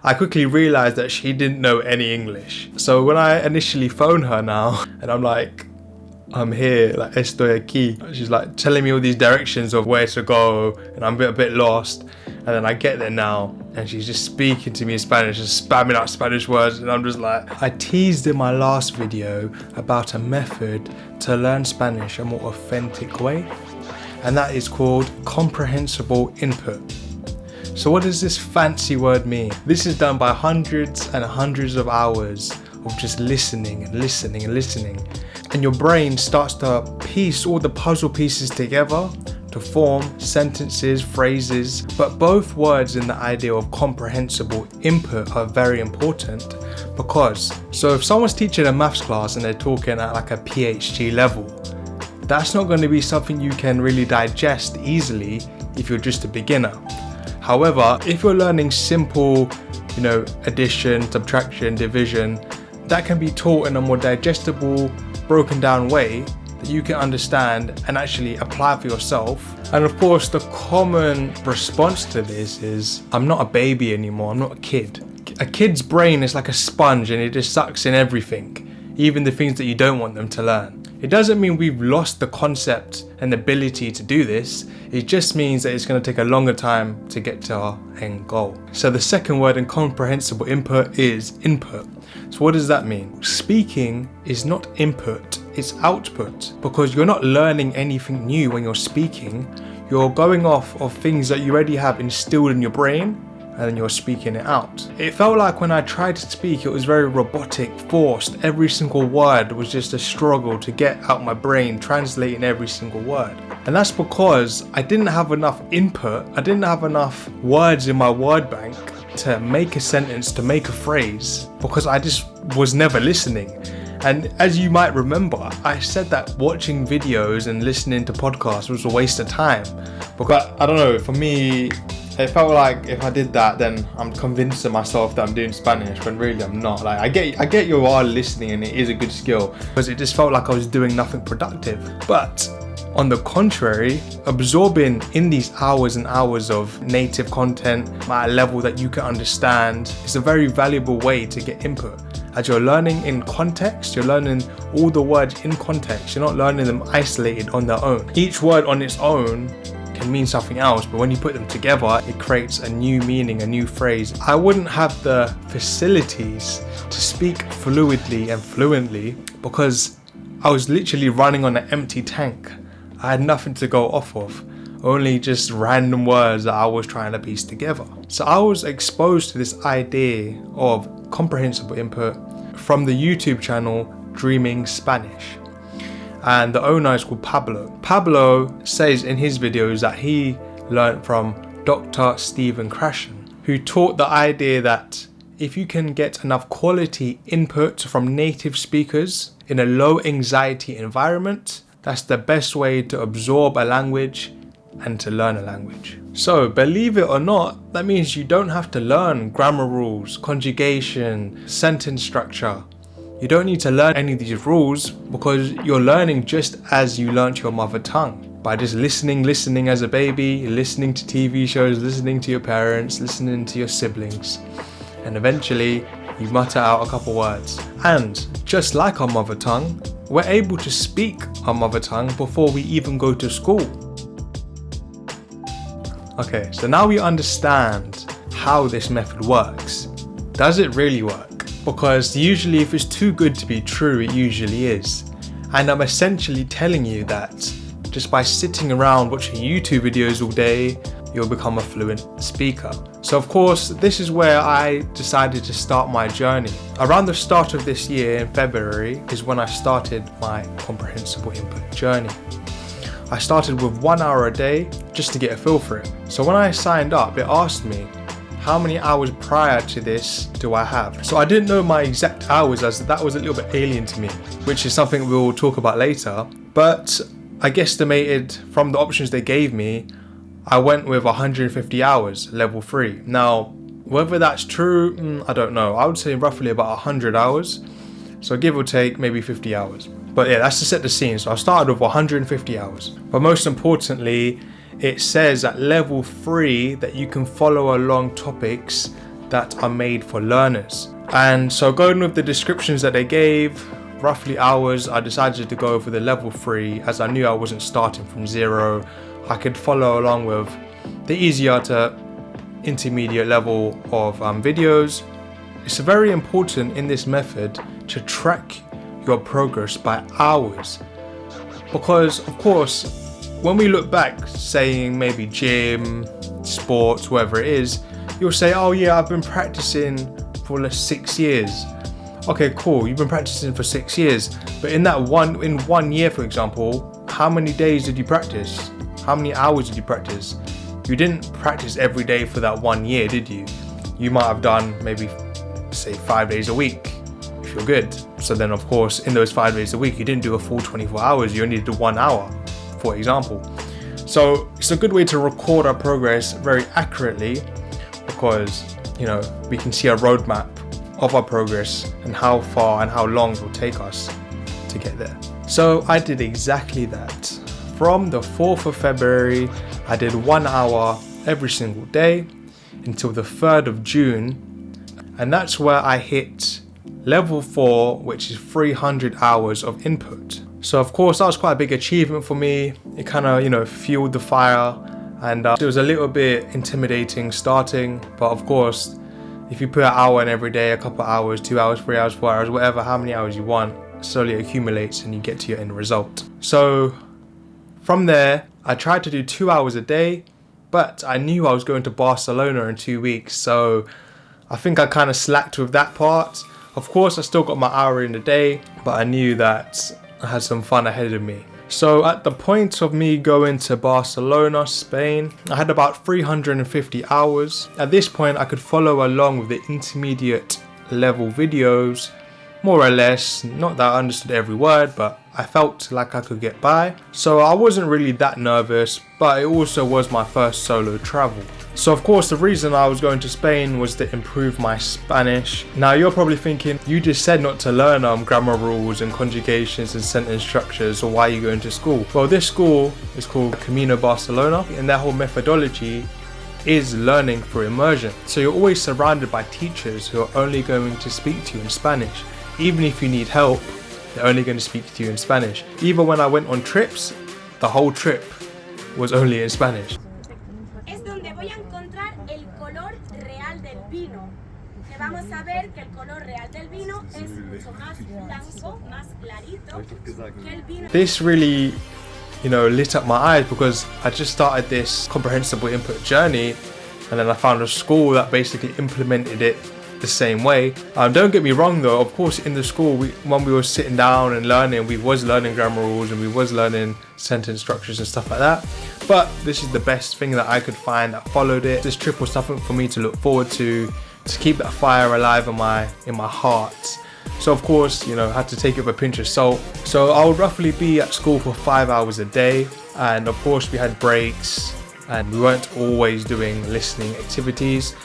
I quickly realized that she didn't know any English. So when I initially phone her now and I'm like, I'm here, like estoy aquí, she's like telling me all these directions of where to go, and I'm a bit lost. And then I get there now and she's just speaking to me in Spanish, just spamming out Spanish words, and I'm just like, I teased in my last video about a method to learn Spanish a more authentic way, and that is called comprehensible input. So what does this fancy word mean? This is done by hundreds and hundreds of hours of just listening and listening and listening. And your brain starts to piece all the puzzle pieces together to form sentences, phrases. But both words in the idea of comprehensible input are very important because, so if someone's teaching a maths class and they're talking at like a PhD level, that's not going to be something you can really digest easily if you're just a beginner. However, if you're learning simple, addition, subtraction, division, that can be taught in a more digestible, broken down way that you can understand and actually apply for yourself. And of course, the common response to this is, I'm not a baby anymore, I'm not a kid. A kid's brain is like a sponge and it just sucks in everything, even the things that you don't want them to learn. It doesn't mean we've lost the concept and ability to do this. It just means that it's going to take a longer time to get to our end goal. So the second word in comprehensible input is input. So what does that mean? Speaking is not input, it's output, because you're not learning anything new when you're speaking. You're going off of things that you already have instilled in your brain, and then you're speaking it out. It felt like when I tried to speak, it was very robotic, forced. Every single word was just a struggle to get out my brain, translating every single word. And that's because I didn't have enough input. I didn't have enough words in my word bank to make a sentence, to make a phrase, because I just was never listening. And as you might remember, I said that watching videos and listening to podcasts was a waste of time. But I don't know, for me, it felt like if I did that, then I'm convincing myself that I'm doing Spanish, when really I'm not. Like I get you are listening and it is a good skill, because it just felt like I was doing nothing productive. But on the contrary, absorbing in these hours and hours of native content at a level that you can understand is a very valuable way to get input. As you're learning in context, you're learning all the words in context. You're not learning them isolated on their own. Each word on its own can mean something else, but when you put them together, it creates a new meaning, a new phrase. I wouldn't have the facilities to speak fluidly and fluently because I was literally running on an empty tank. I had nothing to go off of, only just random words that I was trying to piece together. So I was exposed to this idea of comprehensible input from the YouTube channel Dreaming Spanish. And the owner is called Pablo. Pablo says in his videos that he learned from Dr. Stephen Krashen, who taught the idea that if you can get enough quality input from native speakers in a low anxiety environment, that's the best way to absorb a language and to learn a language. So believe it or not, that means you don't have to learn grammar rules, conjugation, sentence structure. You don't need to learn any of these rules because you're learning just as you learnt your mother tongue. By just listening as a baby, listening to TV shows, listening to your parents, listening to your siblings. And eventually you mutter out a couple words. And just like our mother tongue, we're able to speak our mother tongue before we even go to school. Okay, so now we understand how this method works. Does it really work? Because usually if it's too good to be true, it usually is. And I'm essentially telling you that just by sitting around watching YouTube videos all day, you'll become a fluent speaker. So of course, this is where I decided to start my journey. Around the start of this year in February is when I started my comprehensible input journey. I started with 1 hour a day just to get a feel for it. So when I signed up, it asked me, how many hours prior to this do I have? So I didn't know my exact hours, as that was a little bit alien to me, which is something we'll talk about later. But I guesstimated from the options they gave me, I went with 150 hours, level 3. Now, whether that's true, I don't know. I would say roughly about 100 hours. So give or take maybe 50 hours. But yeah, that's to set the scene. So I started with 150 hours. But most importantly, it says at level 3 that you can follow along topics that are made for learners. And so going with the descriptions that they gave, roughly hours, I decided to go for the level 3 as I knew I wasn't starting from zero. I could follow along with the easier to intermediate level of videos. It's very important in this method to track your progress by hours, because of course when we look back, saying maybe gym, sports, whatever it is, you'll say, oh yeah, I've been practicing for 6 years. Okay, cool, you've been practicing for 6 years, but in 1 year, for example, how many days did you practice? How many hours did you practice? You didn't practice every day for that 1 year, did you? You might have done maybe, say, 5 days a week, if you're good. So then of course, in those 5 days a week, you didn't do a full 24 hours, you only did 1 hour, for example. So it's a good way to record our progress very accurately, because, you know, we can see a roadmap of our progress and how far and how long it will take us to get there. So I did exactly that. From the 4th of February, I did 1 hour every single day until the 3rd of June. And that's where I hit level 4, which is 300 hours of input. So of course, that was quite a big achievement for me. It kind of, you know, fueled the fire, and it was a little bit intimidating starting, but of course, if you put an hour in every day, a couple of hours, 2 hours, 3 hours, 4 hours, whatever, how many hours you want, slowly accumulates and you get to your end result. So from there, I tried to do 2 hours a day, but I knew I was going to Barcelona in 2 weeks, so I think I kind of slacked with that part. Of course, I still got my hour in a day, but I knew that I had some fun ahead of me. So at the point of me going to Barcelona, Spain, I had about 350 hours. At this point, I could follow along with the intermediate level videos, more or less. Not that I understood every word, but I felt like I could get by. So I wasn't really that nervous, but it also was my first solo travel. So of course, the reason I was going to Spain was to improve my Spanish. Now you're probably thinking, you just said not to learn grammar rules and conjugations and sentence structures, so why are you going to school? Well, this school is called Camino Barcelona, and their whole methodology is learning through immersion. So you're always surrounded by teachers who are only going to speak to you in Spanish. Even if you need help, they're only going to speak to you in Spanish. Even when I went on trips, the whole trip was only in Spanish. Vamos a ver que el color real del vino es mucho más blanco, más clarito que el vino. This really, you know, lit up my eyes, because I just started this comprehensible input journey, and then I found a school that basically implemented it the same way. Don't get me wrong though, of course in the school, when we were sitting down and learning, we was learning grammar rules and we was learning sentence structures and stuff like that. But this is the best thing that I could find that followed it. This trip was something for me to look forward to keep that fire alive in my heart. So of course, you know, I had to take it with a pinch of salt. So I would roughly be at school for 5 hours a day, and of course we had breaks, and we weren't always doing listening activities.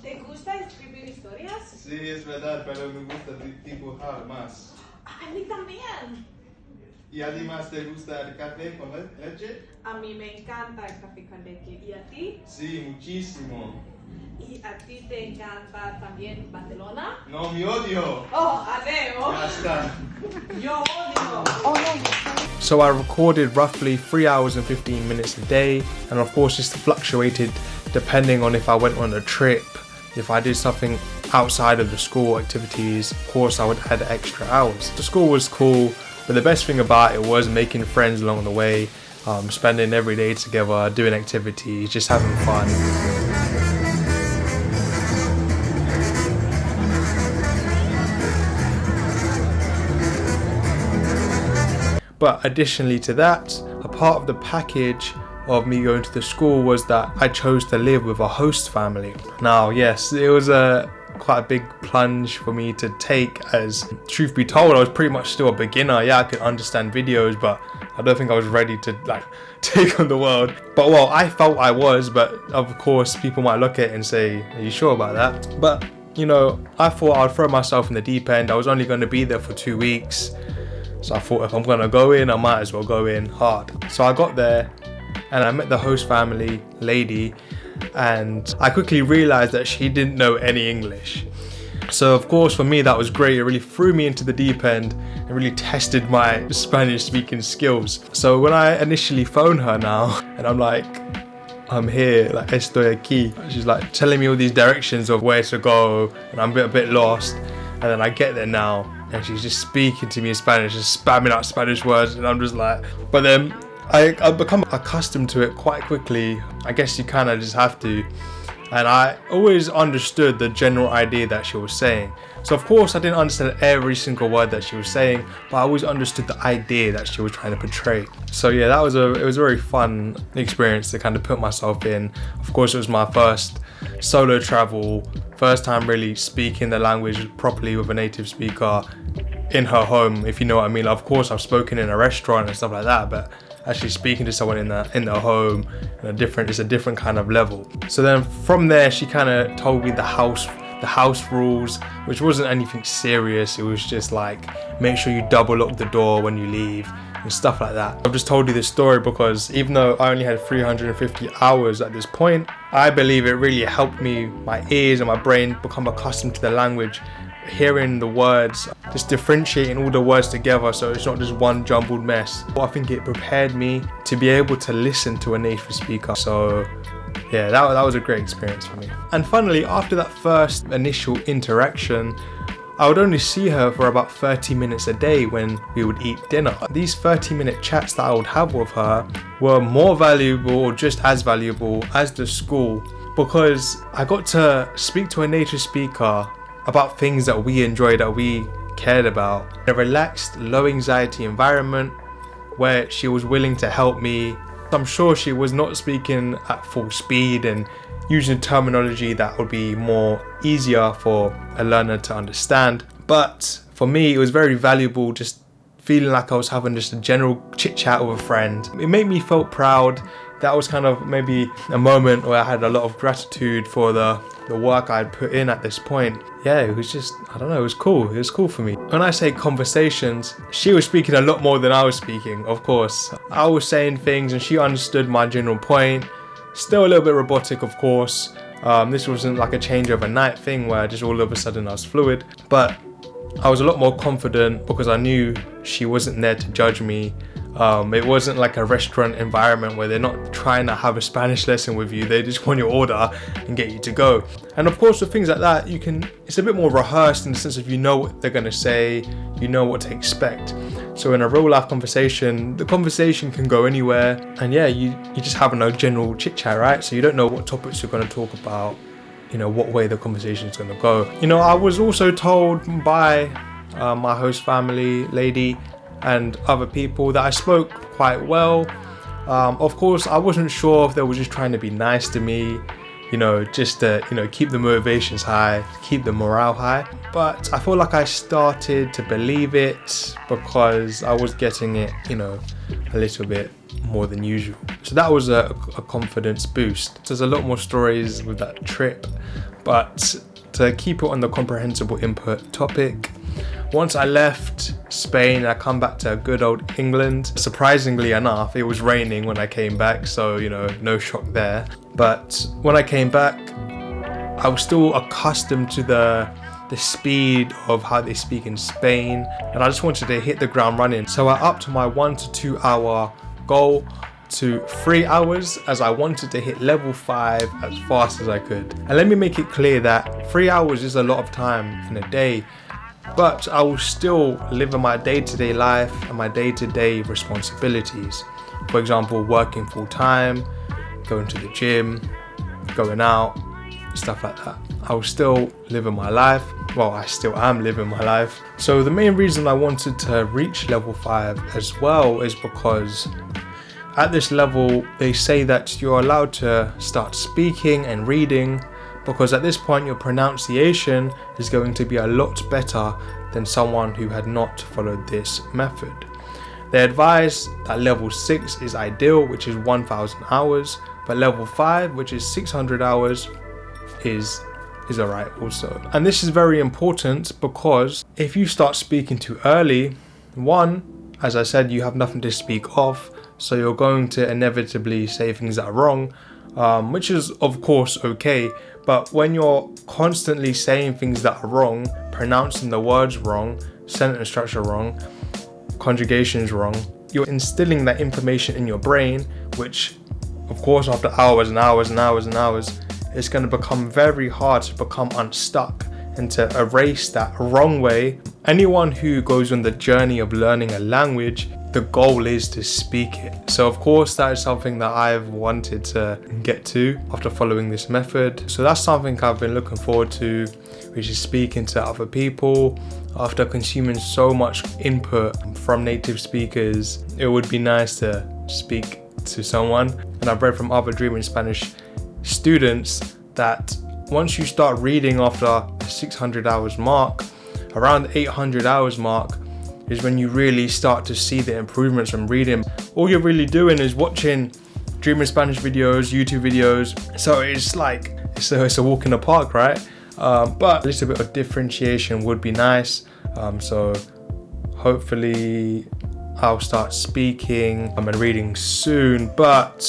¿Te gusta escribir historias? Sí, es verdad, pero me gusta dibujar más. A mí también. ¿Y además te gusta el café con leche? A mí me encanta el café con leche. ¿Y a ti? Sí, muchísimo. ¿Y a ti te encanta también Barcelona? No, mi odio. Oh, adeo. Ya está. Yo odio. Oh, no. So I recorded roughly 3 hours and 15 minutes a day, and of course this fluctuated depending on if I went on a trip. If I did something outside of the school activities, of course I would add extra hours. The school was cool, but the best thing about it was making friends along the way, spending every day together, doing activities, just having fun. But additionally to that, a part of the package of me going to the school was that I chose to live with a host family. Now, yes, it was quite a big plunge for me to take, as truth be told, I was pretty much still a beginner. Yeah, I could understand videos, but I don't think I was ready to take on the world. But well, I felt I was, but of course people might look at it and say, are you sure about that? But you know, I thought I'd throw myself in the deep end. I was only going to be there for 2 weeks. So I thought if I'm going to go in, I might as well go in hard. So I got there and I met the host family lady, and I quickly realized that she didn't know any English. So of course for me that was great. It really threw me into the deep end and really tested my Spanish speaking skills. So when I initially phone her now and I'm like, I'm here, like estoy aquí, she's like telling me all these directions of where to go, and I'm a bit lost. And then I get there now and she's just speaking to me in Spanish, just spamming out Spanish words, and I'm just like, but then I've become accustomed to it quite quickly. I guess you kind of just have to. And I always understood the general idea that she was saying. So of course I didn't understand every single word that she was saying, but I always understood the idea that she was trying to portray. So yeah, it was a very fun experience to kind of put myself in. Of course it was my first solo travel, first time really speaking the language properly with a native speaker in her home, if you know what I mean. Of course I've spoken in a restaurant and stuff like that, but actually speaking to someone in their home, it's a different kind of level. So then from there she kind of told me the house rules, which wasn't anything serious. It was just like, make sure you double lock the door when you leave and stuff like that. I've just told you this story because even though I only had 350 hours at this point, I believe it really helped me, my ears and my brain, become accustomed to the language, hearing the words, just differentiating all the words together so it's not just one jumbled mess. I think it prepared me to be able to listen to a native speaker. So yeah, that was a great experience for me. And finally, after that first initial interaction, I would only see her for about 30 minutes a day when we would eat dinner. These 30-minute chats that I would have with her were more valuable, or just as valuable, as the school, because I got to speak to a native speaker about things that we enjoyed, that we cared about. A relaxed, low anxiety environment where she was willing to help me. I'm sure she was not speaking at full speed and using terminology that would be more easier for a learner to understand. But for me, it was very valuable, just feeling like I was having just a general chit chat with a friend. It made me feel proud. That was kind of maybe a moment where I had a lot of gratitude for the work I'd put in at this point. Yeah, it was just, I don't know, it was cool. It was cool for me. When I say conversations, she was speaking a lot more than I was speaking, of course. I was saying things and she understood my general point. Still a little bit robotic, of course. This wasn't like a change overnight thing where just all of a sudden I was fluid. But I was a lot more confident because I knew she wasn't there to judge me. It wasn't like a restaurant environment where they're not trying to have a Spanish lesson with you. They just want your order and get you to go. And of course with things like that, it's a bit more rehearsed in the sense of you know what they're going to say, you know what to expect. So in a real life conversation, the conversation can go anywhere, and yeah, you just having a general chit chat, right? So you don't know what topics you're going to talk about, what way the conversation is going to go. I was also told by my host family lady and other people that I spoke quite well. Of course, I wasn't sure if they were just trying to be nice to me, just to, keep the motivations high, keep the morale high. But I feel like I started to believe it because I was getting it, a little bit more than usual. So that was a confidence boost. There's a lot more stories with that trip, but to keep it on the comprehensible input topic, once I left Spain, I come back to good old England. Surprisingly enough, it was raining when I came back, so no shock there. But when I came back, I was still accustomed to the speed of how they speak in Spain, and I just wanted to hit the ground running. So I upped my 1 to 2 hour goal to 3 hours, as I wanted to hit level 5 as fast as I could. And let me make it clear that 3 hours is a lot of time in a day, but I will still live in my day-to-day life and my day-to-day responsibilities. For example, working full-time, going to the gym, going out, stuff like that. I will still live in my life. Well, I still am living my life. So the main reason I wanted to reach level 5 as well is because at this level, they say that you're allowed to start speaking and reading, because at this point your pronunciation is going to be a lot better than someone who had not followed this method. They advise that level 6 is ideal, which is 1,000 hours, but level 5, which is 600 hours, is alright also. And this is very important because if you start speaking too early, one, as I said, you have nothing to speak of, so you're going to inevitably say things that are wrong. which is of course okay. But when you're constantly saying things that are wrong, pronouncing the words wrong, sentence structure wrong, conjugations wrong, you're instilling that information in your brain, which of course after hours and hours and hours and hours, it's going to become very hard to become unstuck and to erase that wrong way. Anyone who goes on the journey of learning a language, the goal is to speak it. So of course that is something that I've wanted to get to after following this method. So that's something I've been looking forward to, which is speaking to other people. After consuming so much input from native speakers, it would be nice to speak to someone. And I've read from other Dreaming Spanish students that once you start reading after the 600 hours mark, around the 800 hours mark is when you really start to see the improvements from reading. All you're really doing is watching Dreaming Spanish videos, YouTube videos. So it's like, it's a walk in the park, right? But a little bit of differentiation would be nice. So hopefully I'll start speaking and reading soon. But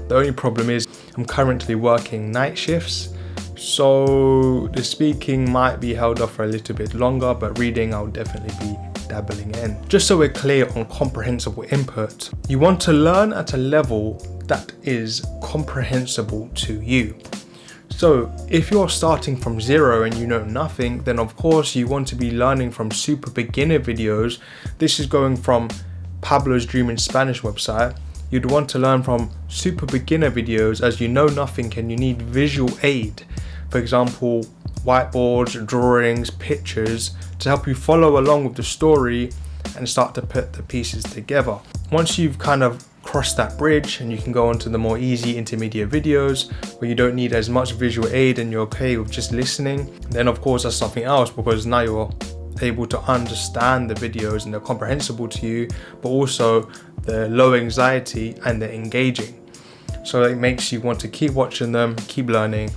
the only problem is I'm currently working night shifts. So the speaking might be held off for a little bit longer, but reading I'll definitely be dabbling in. Just so we're clear on comprehensible input, you want to learn at a level that is comprehensible to you. So if you're starting from zero and you know nothing, then of course you want to be learning from super beginner videos. This is going from Pablo's Dreaming Spanish website. You'd want to learn from super beginner videos as you know nothing and you need visual aid. For example, whiteboards, drawings, pictures to help you follow along with the story and start to put the pieces together. Once you've kind of crossed that bridge and you can go on to the more easy intermediate videos where you don't need as much visual aid and you're okay with just listening, then of course that's something else, because now you're able to understand the videos and they're comprehensible to you, but also they're low anxiety and they're engaging. So it makes you want to keep watching them, keep learning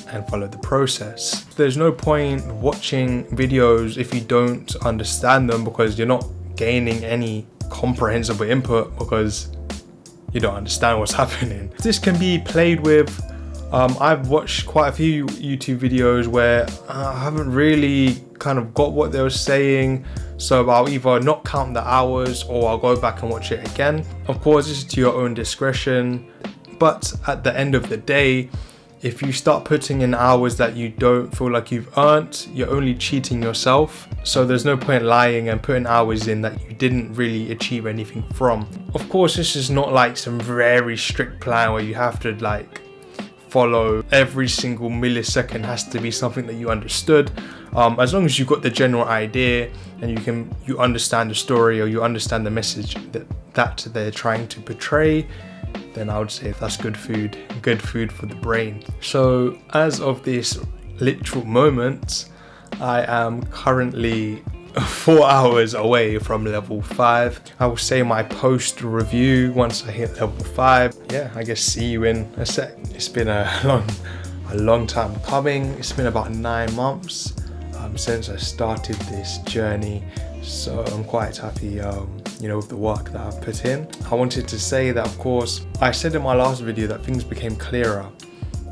and follow the process. There's no point watching videos if you don't understand them, because you're not gaining any comprehensible input because you don't understand what's happening. This can be played with. I've watched quite a few YouTube videos where I haven't really kind of got what they were saying, so I'll either not count the hours or I'll go back and watch it again. Of course, this is to your own discretion, but at the end of the day, if you start putting in hours that you don't feel like you've earned, you're only cheating yourself. So there's no point lying and putting hours in that you didn't really achieve anything from. Of course, this is not like some very strict plan where you have to like follow every single millisecond has to be something that you understood. As long as you've got the general idea and you understand the story or you understand the message that they're trying to portray, then I would say that's good food for the brain. So as of this literal moment, I am currently 4 hours away from level 5. I will say my post review once I hit level 5. Yeah, I guess see you in a sec. It's been a long time coming. It's been about 9 months since I started this journey. So I'm quite happy with the work that I've put in. I wanted to say that, of course, I said in my last video that things became clearer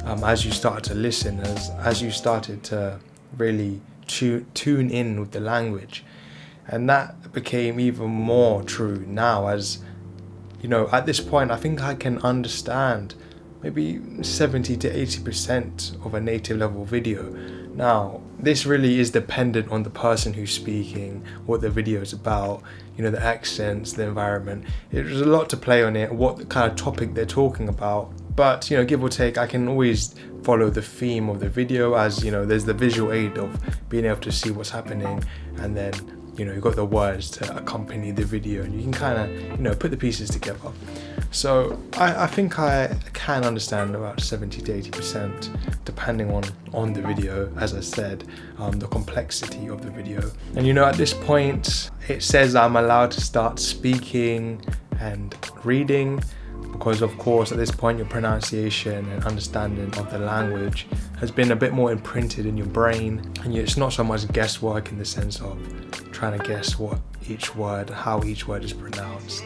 as you started to listen, as you started to really tune in with the language. And that became even more true now, as at this point I think I can understand maybe 70 to 80% of a native level video. Now, this really is dependent on the person who's speaking, what the video is about, the accents, the environment. There's a lot to play on it, what kind of topic they're talking about. But, give or take, I can always follow the theme of the video, as, there's the visual aid of being able to see what's happening, and then, you've got the words to accompany the video, and you can kind of, put the pieces together. So I think I can understand about 70 to 80%, depending on the video, as I said, the complexity of the video. And at this point, it says I'm allowed to start speaking and reading, because of course at this point your pronunciation and understanding of the language has been a bit more imprinted in your brain, and it's not so much guesswork in the sense of trying to guess how each word is pronounced,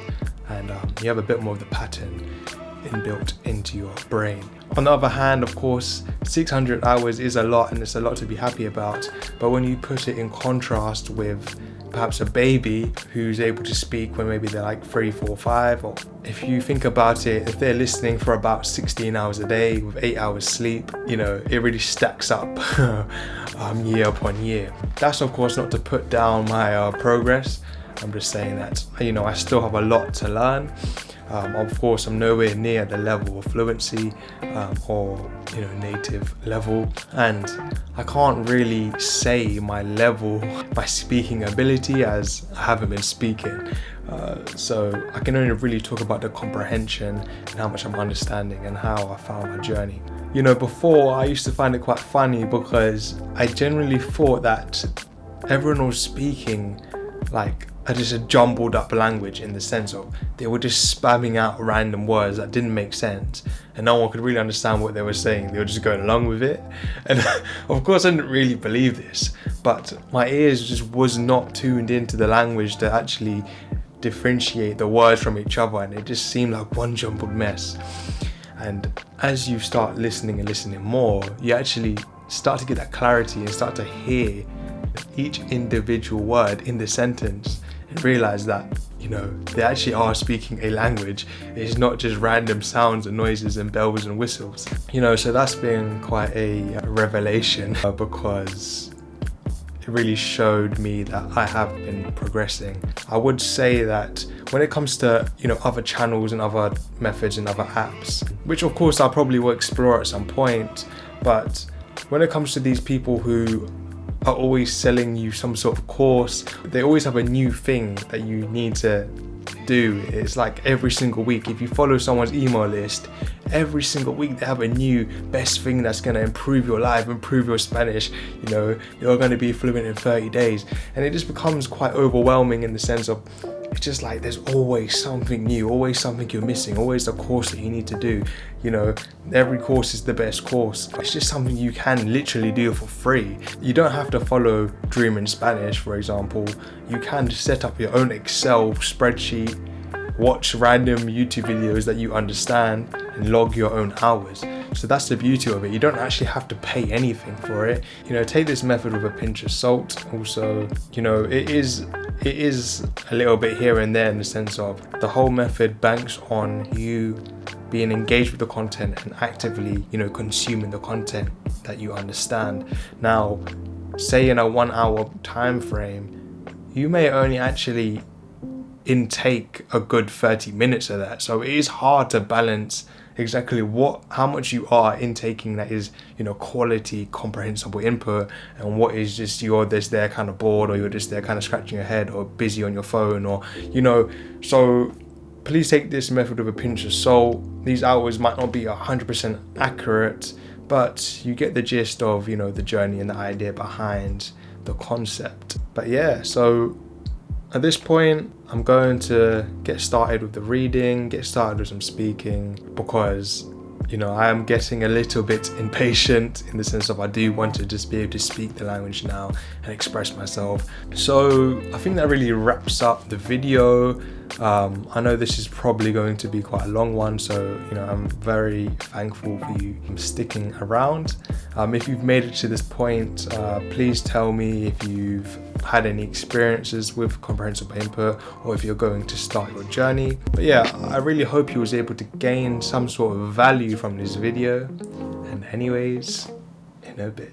and you have a bit more of the pattern inbuilt into your brain. On the other hand, of course, 600 hours is a lot, and it's a lot to be happy about, but when you put it in contrast with perhaps a baby who's able to speak when maybe they're like 3, 4, 5, or if you think about it, if they're listening for about 16 hours a day with 8 hours sleep, you know, it really stacks up year upon year. That's of course not to put down my progress. I'm just saying that, you know, I still have a lot to learn. Of course, I'm nowhere near the level of fluency or, you know, native level, and I can't really say my level, my speaking ability, as I haven't been speaking. So I can only really talk about the comprehension and how much I'm understanding and how I found my journey. You know, before I used to find it quite funny because I generally thought that everyone was speaking like just a jumbled up language, in the sense of they were just spamming out random words that didn't make sense and no one could really understand what they were saying. They were just going along with it, and of course I didn't really believe this, but my ears just was not tuned into the language to actually differentiate the words from each other, and it just seemed like one jumbled mess. And as you start listening and listening more, you actually start to get that clarity and start to hear each individual word in the sentence and realize that, you know, they actually are speaking a language. It's not just random sounds and noises and bells and whistles, you know. So that's been quite a revelation because it really showed me that I have been progressing. I would say that when it comes to, you know, other channels and other methods and other apps, which of course I probably will explore at some point, but when it comes to these people who are always selling you some sort of course, they always have a new thing that you need to do. It's like every single week, if you follow someone's email list, every single week they have a new best thing that's going to improve your life, improve your Spanish. You know, you're going to be fluent in 30 days, and it just becomes quite overwhelming in the sense of it's just like there's always something new, always something you're missing, always a course that you need to do. You know, every course is the best course. It's just something you can literally do for free. You don't have to follow Dream in Spanish, for example. You can just set up your own Excel spreadsheet, watch random YouTube videos that you understand, and log your own hours. So that's the beauty of it. You don't actually have to pay anything for it. You know, take this method with a pinch of salt. Also, you know, it is a little bit here and there in the sense of the whole method banks on you being engaged with the content and actively, you know, consuming the content that you understand. Now, say in a 1 hour time frame, you may only actually intake a good 30 minutes of that. So it is hard to balance exactly how much you are intaking that is, you know, quality comprehensible input, and what is just you're just there kind of bored, or you're just there kind of scratching your head or busy on your phone, or, you know. So please take this method with a pinch of salt. These hours might not be 100% accurate, but you get the gist of, you know, the journey and the idea behind the concept. But yeah, so at this point, I'm going to get started with the reading, get started with some speaking, because, you know, I am getting a little bit impatient in the sense of I do want to just be able to speak the language now and express myself. So I think that really wraps up the video. I know this is probably going to be quite a long one, so, you know, I'm very thankful for you sticking around. If you've made it to this point, please tell me if you've had any experiences with comprehensible input, or if you're going to start your journey. But yeah, I really hope you was able to gain some sort of value from this video, and anyways, in a bit.